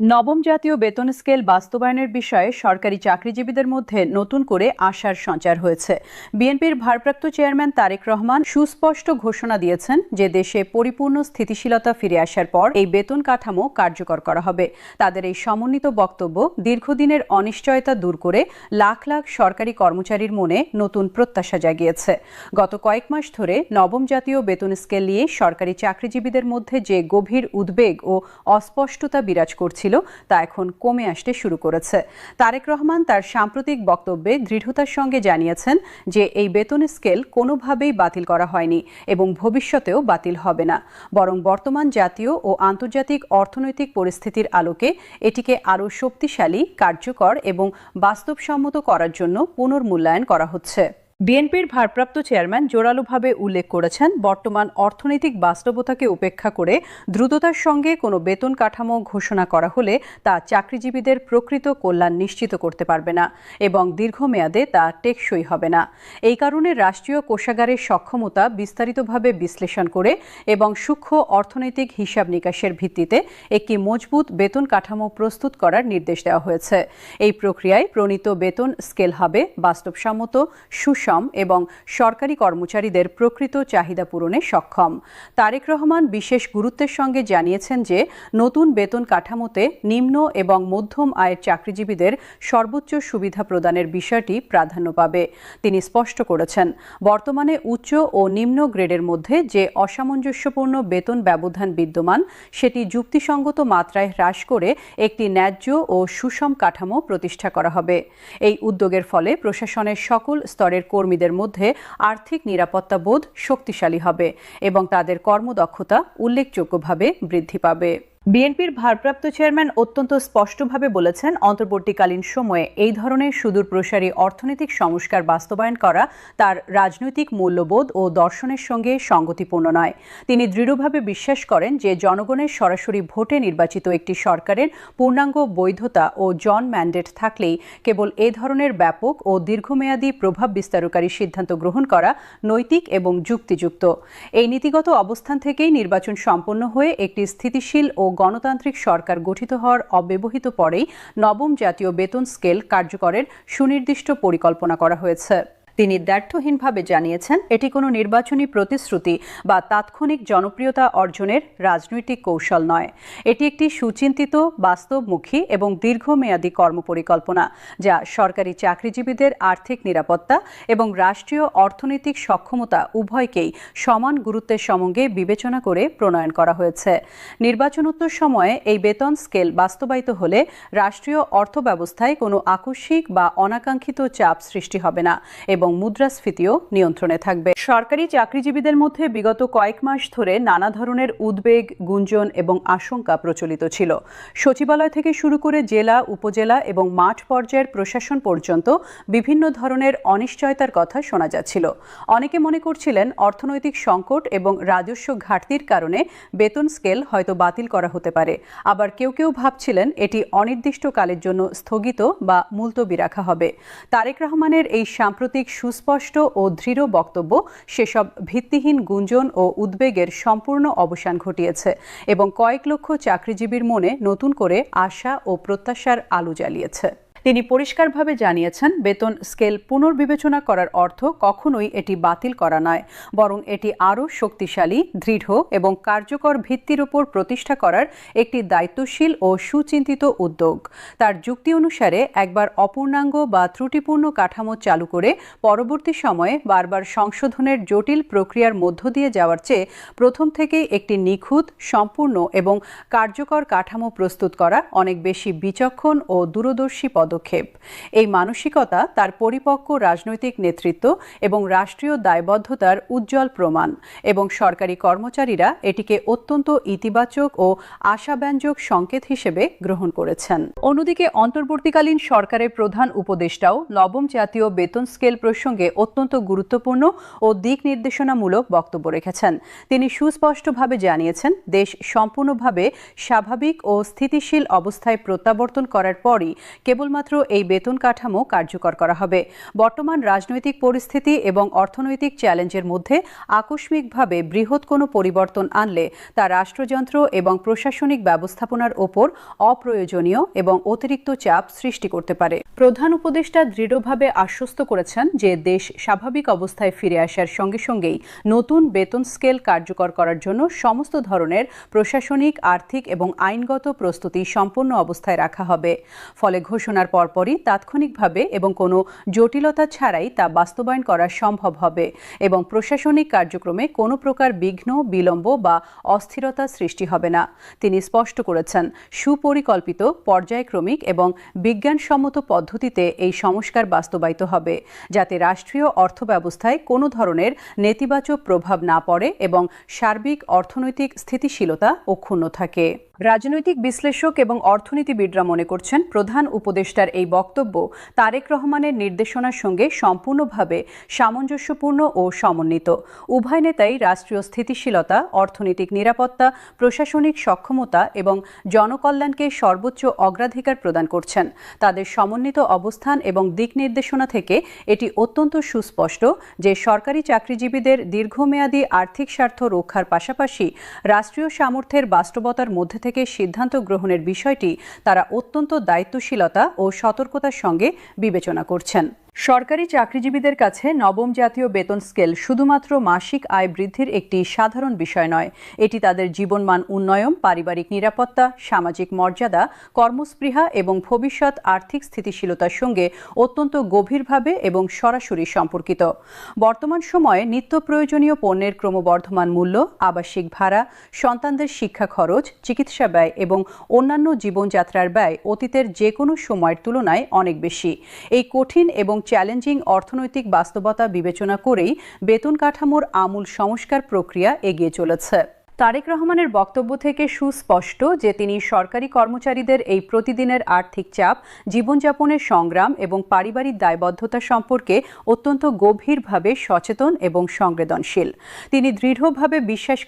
নবম জাতীয় বেতন স্কেল বাস্তবায়নের বিষয়ে সরকারি চাকরিজীবীদের মধ্যে নতুন করে আশার সঞ্চার হয়েছে। বিএনপির ভারপ্রাপ্ত চেয়ারম্যান তারেক রহমান সুস্পষ্ট ঘোষণা দিয়েছেন যে দেশে পরিপূর্ণ স্থিতিশীলতা ফিরে আসার পর এই বেতন কাঠামো কার্যকর করা হবে। তাদের এই সমন্বিত বক্তব্য দীর্ঘদিনের অনিশ্চয়তা দূর করে লাখ লাখ সরকারি কর্মচারীর মনে নতুন প্রত্যাশা জাগিয়েছে। গত কয়েক মাস ধরে নবম জাতীয় বেতন স্কেল নিয়ে সরকারি চাকরিজীবীদের মধ্যে যে গভীর উদ্বেগ ও অস্পষ্টতা বিরাজ করছিল তা এখন কমে আসতে শুরু করেছে। তারেক রহমান তার সাম্প্রতিক বক্তব্যে দৃঢ়তার সঙ্গে জানিয়েছেন যে এই বেতন স্কেল কোনোভাবেই বাতিল করা হয়নি এবং ভবিষ্যতেও বাতিল হবে না, বরং বর্তমান জাতীয় ও আন্তর্জাতিক অর্থনৈতিক পরিস্থিতির আলোকে এটিকে আরও শক্তিশালী, কার্যকর এবং বাস্তবসম্মত করার জন্য পুনর্মূল্যায়ন করা হচ্ছে। বিএনপির ভারপ্রাপ্ত চেয়ারম্যান জোরালোভাবে উল্লেখ করেছেন, বর্তমান অর্থনৈতিক বাস্তবতাকে উপেক্ষা করে দ্রুততার সঙ্গে কোনো বেতন কাঠামো ঘোষণা করা হলে তা চাকরিজীবীদের প্রকৃত কল্যাণ নিশ্চিত করতে পারবে না এবং দীর্ঘমেয়াদে তা টেকসই হবে না। এই কারণে রাষ্ট্রীয় কোষাগারের সক্ষমতা বিস্তারিতভাবে বিশ্লেষণ করে এবং সূক্ষ্ম অর্থনৈতিক হিসাব নিকাশের ভিত্তিতে একটি মজবুত বেতন কাঠামো প্রস্তুত করার নির্দেশ দেওয়া হয়েছে। এই প্রক্রিয়ায় প্রণীত বেতন স্কেল হবে বাস্তবসম্মত, সুষম এবং সরকারি কর্মচারীদের প্রকৃত চাহিদা পূরণে সক্ষম। তারেক রহমান বিশেষ গুরুত্বের সঙ্গে জানিয়েছেন যে নতুন বেতন কাঠামোতে নিম্ন এবং মধ্যম আয়ের চাকরিজীবীদের সর্বোচ্চ সুবিধা প্রদানের বিষয়টি প্রাধান্য পাবে। তিনি স্পষ্ট করেছেন, বর্তমানে উচ্চ ও নিম্ন গ্রেডের মধ্যে যে অসামঞ্জস্যপূর্ণ বেতন ব্যবধান বিদ্যমান সেটি যুক্তিসঙ্গত মাত্রায় হ্রাস করে একটি ন্যায্য ও সুষম কাঠামো প্রতিষ্ঠা করা হবে। এই উদ্যোগের ফলে প্রশাসনের সকল স্তরের কর্মীদের মধ্যে আর্থিক নিরাপত্তা বোধ শক্তিশালী হবে এবং তাদের কর্মদক্ষতা উল্লেখযোগ্যভাবে বৃদ্ধি পাবে। বিএনপির ভারপ্রাপ্ত চেয়ারম্যান অত্যন্ত স্পষ্টভাবে বলেছেন, অন্তর্বর্তীকালীন সময়ে এই ধরনের সুদূরপ্রসারী অর্থনৈতিক সংস্কার বাস্তবায়ন করা তার রাজনৈতিক মূল্যবোধ ও দর্শনের সঙ্গে সঙ্গতিপূর্ণ নয়। তিনি দৃঢ়ভাবে বিশ্বাস করেন যে জনগণের সরাসরি ভোটে নির্বাচিত একটি সরকারের পূর্ণাঙ্গ বৈধতা ও জন ম্যান্ডেট থাকলেই কেবল এ ধরনের ব্যাপক ও দীর্ঘমেয়াদী প্রভাব বিস্তারকারী সিদ্ধান্ত গ্রহণ করা নৈতিক এবং যুক্তিযুক্ত। এই নীতিগত অবস্থান থেকেই নির্বাচন সম্পন্ন হয়ে একটি স্থিতিশীল ও গণতান্ত্রিক সরকার গঠিত হওয়ার অব্যবহিত পরেই নবম জাতীয় বেতন স্কেল কার্যকরের সুনির্দিষ্ট পরিকল্পনা করা হয়েছে। তিনি দ্ব্যর্থহীনভাবে জানিয়েছেন, এটি কোনো নির্বাচনী প্রতিশ্রুতি বা তাৎক্ষণিক জনপ্রিয়তা অর্জনের রাজনৈতিক কৌশল নয়। এটি একটি সুচিন্তিত, বাস্তবমুখী এবং দীর্ঘমেয়াদী কর্মপরিকল্পনা যা সরকারি চাকরিজীবীদের আর্থিক নিরাপত্তা এবং রাষ্ট্রীয় অর্থনৈতিক সক্ষমতা উভয়কেই সমান গুরুত্বের সঙ্গে বিবেচনা করে প্রণয়ন করা হয়েছে। নির্বাচনোত্তর সময়ে এই বেতন স্কেল বাস্তবায়িত হলে রাষ্ট্রীয় অর্থব্যবস্থায় কোনো আকস্মিক বা অনাকাঙ্ক্ষিত চাপ সৃষ্টি হবে না এবং মুদ্রাস্ফীতিও নিয়ন্ত্রণে থাকবে। সরকারি চাকরিজীবীদের মধ্যে বিগত কয়েক মাস ধরে নানা ধরনের উদ্বেগ, গুঞ্জন এবং আশঙ্কা প্রচলিত ছিল। সচিবালয় থেকে শুরু করে জেলা, উপজেলা এবং মাঠ পর্যায়ের প্রশাসন পর্যন্ত বিভিন্ন ধরনের অনিশ্চয়তার কথা শোনা যাচ্ছিল। অনেকে মনে করছিলেন অর্থনৈতিক সংকট এবং রাজস্ব ঘাটতির কারণে বেতন স্কেল হয়তো বাতিল করা হতে পারে। আবার কেউ কেউ ভাবছিলেন এটি অনির্দিষ্টকালের জন্য স্থগিত বা মুলতবি রাখা হবে। তারেক রহমানের এই সাম্প্রতিক সুস্পষ্ট ও দৃঢ় বক্তব্য সেসব ভিত্তিহীন গুঞ্জন ও উদ্বেগের সম্পূর্ণ অবসান ঘটিয়েছে এবং কয়েক লক্ষ চাকরিজীবীর মনে নতুন করে আশা ও প্রত্যাশার আলো জ্বালিয়েছে। তিনি পরিষ্কারভাবে জানিয়েছেন, বেতন স্কেল পুনর্বিবেচনা করার অর্থ কখনোই এটি বাতিল করা নয়, বরং এটি আরও শক্তিশালী, দৃঢ় এবং কার্যকর ভিত্তির উপর প্রতিষ্ঠা করার একটি দায়িত্বশীল ও সুচিন্তিত উদ্যোগ। তার যুক্তি অনুসারে একবার অপূর্ণাঙ্গ বা ত্রুটিপূর্ণ কাঠামো চালু করে পরবর্তী সময়ে বারবার সংশোধনের জটিল প্রক্রিয়ার মধ্য দিয়ে যাওয়ার চেয়ে প্রথম থেকেই একটি নিখুঁত, সম্পূর্ণ এবং কার্যকর কাঠামো প্রস্তুত করা অনেক বেশি বিচক্ষণ ও দূরদর্শী পদক্ষেপ। এই মানসিকতা তার পরিপক্ক রাজনৈতিক নেতৃত্ব এবং রাষ্ট্রীয় দায়বদ্ধতার উজ্জ্বল প্রমাণ এবং সরকারি কর্মচারীরা এটিকে অত্যন্ত ইতিবাচক ও আশাব্যঞ্জক সংকেত হিসেবে গ্রহণ করেছেন। অন্যদিকে অন্তর্বর্তীকালীন সরকারের প্রধান উপদেষ্টাও নবম জাতীয় বেতন স্কেল প্রসঙ্গে অত্যন্ত গুরুত্বপূর্ণ ও দিক নির্দেশনামূলক বক্তব্য রেখেছেন। তিনি সুস্পষ্টভাবে জানিয়েছেন, দেশ সম্পূর্ণভাবে স্বাভাবিক ও স্থিতিশীল অবস্থায় প্রত্যাবর্তন করার পরই কেবলমাত্র শুধুমাত্র এই বেতন কাঠামো কার্যকর করা হবে। বর্তমান রাজনৈতিক পরিস্থিতি এবং অর্থনৈতিক চ্যালেঞ্জের মধ্যে আকস্মিকভাবে বৃহৎ কোনো পরিবর্তন আনলে তা রাষ্ট্রযন্ত্র এবং প্রশাসনিক ব্যবস্থাপনার ওপর অপ্রয়োজনীয় এবং অতিরিক্ত চাপ সৃষ্টি করতে পারে। প্রধান উপদেষ্টা দৃঢ়ভাবে আশ্বস্ত করেছেন যে দেশ স্বাভাবিক অবস্থায় ফিরে আসার সঙ্গে সঙ্গেই নতুন বেতন স্কেল কার্যকর করার জন্য সমস্ত ধরনের প্রশাসনিক, আর্থিক এবং আইনগত প্রস্তুতি সম্পন্ন অবস্থায় রাখা হবে। ফলে ঘোষণার পরপরই তাৎক্ষণিকভাবে এবং কোনো জটিলতা ছাড়াই তা বাস্তবায়ন করা সম্ভব হবে এবং প্রশাসনিক কার্যক্রমে কোনো প্রকার বিঘ্ন, বিলম্ব বা অস্থিরতা সৃষ্টি হবে না। তিনি স্পষ্ট করেছেন, সুপরিকল্পিত, পর্যায়ক্রমিক এবং বিজ্ঞানসম্মত পদ্ধতিতে এই সংস্কার বাস্তবায়িত হবে, যাতে রাষ্ট্রীয় অর্থব্যবস্থায় কোনো ধরনের নেতিবাচক প্রভাব না পড়ে এবং সার্বিক অর্থনৈতিক স্থিতিশীলতা অক্ষুণ্ণ থাকে। রাজনৈতিক বিশ্লেষক এবং অর্থনীতিবিদরা মনে করছেন, প্রধান উপদেষ্টার এই বক্তব্য তারেক রহমানের নির্দেশনার সঙ্গে সম্পূর্ণভাবে সামঞ্জস্যপূর্ণ ও সমন্বিত। উভয় নেতাই রাষ্ট্রীয় স্থিতিশীলতা, অর্থনৈতিক নিরাপত্তা, প্রশাসনিক সক্ষমতা এবং জনকল্যাণকে সর্বোচ্চ অগ্রাধিকার প্রদান করছেন। তাদের সমন্বিত অবস্থান এবং দিক নির্দেশনা থেকে এটি অত্যন্ত সুস্পষ্ট যে সরকারি চাকরিজীবীদের দীর্ঘমেয়াদী আর্থিক স্বার্থ রক্ষার পাশাপাশি রাষ্ট্রীয় সামর্থ্যের বাস্তবতার মধ্যে থেকে সিদ্ধান্ত গ্রহণের বিষয়টি তারা অত্যন্ত দায়িত্বশীলতা ও সতর্কতার সঙ্গে বিবেচনা করছেন। সরকারি চাকরিজীবীদের কাছে নবম জাতীয় বেতন স্কেল শুধুমাত্র মাসিক আয় বৃদ্ধির একটি সাধারণ বিষয় নয়, এটি তাদের জীবনমান উন্নয়ন, পারিবারিক নিরাপত্তা, সামাজিক মর্যাদা, কর্মস্পৃহা এবং ভবিষ্যৎ আর্থিক স্থিতিশীলতার সঙ্গে অত্যন্ত গভীরভাবে এবং সরাসরি সম্পর্কিত। বর্তমান সময়ে নিত্য প্রয়োজনীয় পণ্যের ক্রমবর্ধমান মূল্য, আবাসিক ভাড়া, সন্তানদের শিক্ষা খরচ, চিকিৎসা ব্যয় এবং অন্যান্য জীবনযাত্রার ব্যয় অতীতের যে কোনো সময়ের তুলনায় অনেক বেশি। এই কঠিন এবং চ্যালেঞ্জিং অর্থনৈতিক বাস্তবতা বিবেচনা করেই বেতন কাঠামোর আমূল সংস্কার প্রক্রিয়া এগিয়ে চলেছে। তারেক রহমানের বক্তব্য থেকে সুস্পষ্ট যে তিনি সরকারি কর্মচারীদের এই প্রতিদিনের আর্থিক চাপ, জীবনযাপনের সংগ্রাম এবং পারিবারিক দায়বদ্ধতা সম্পর্কে অত্যন্ত গভীরভাবে সচেতন এবং সংবেদনশীল। তিনি দৃঢ়ভাবে বিশ্বাস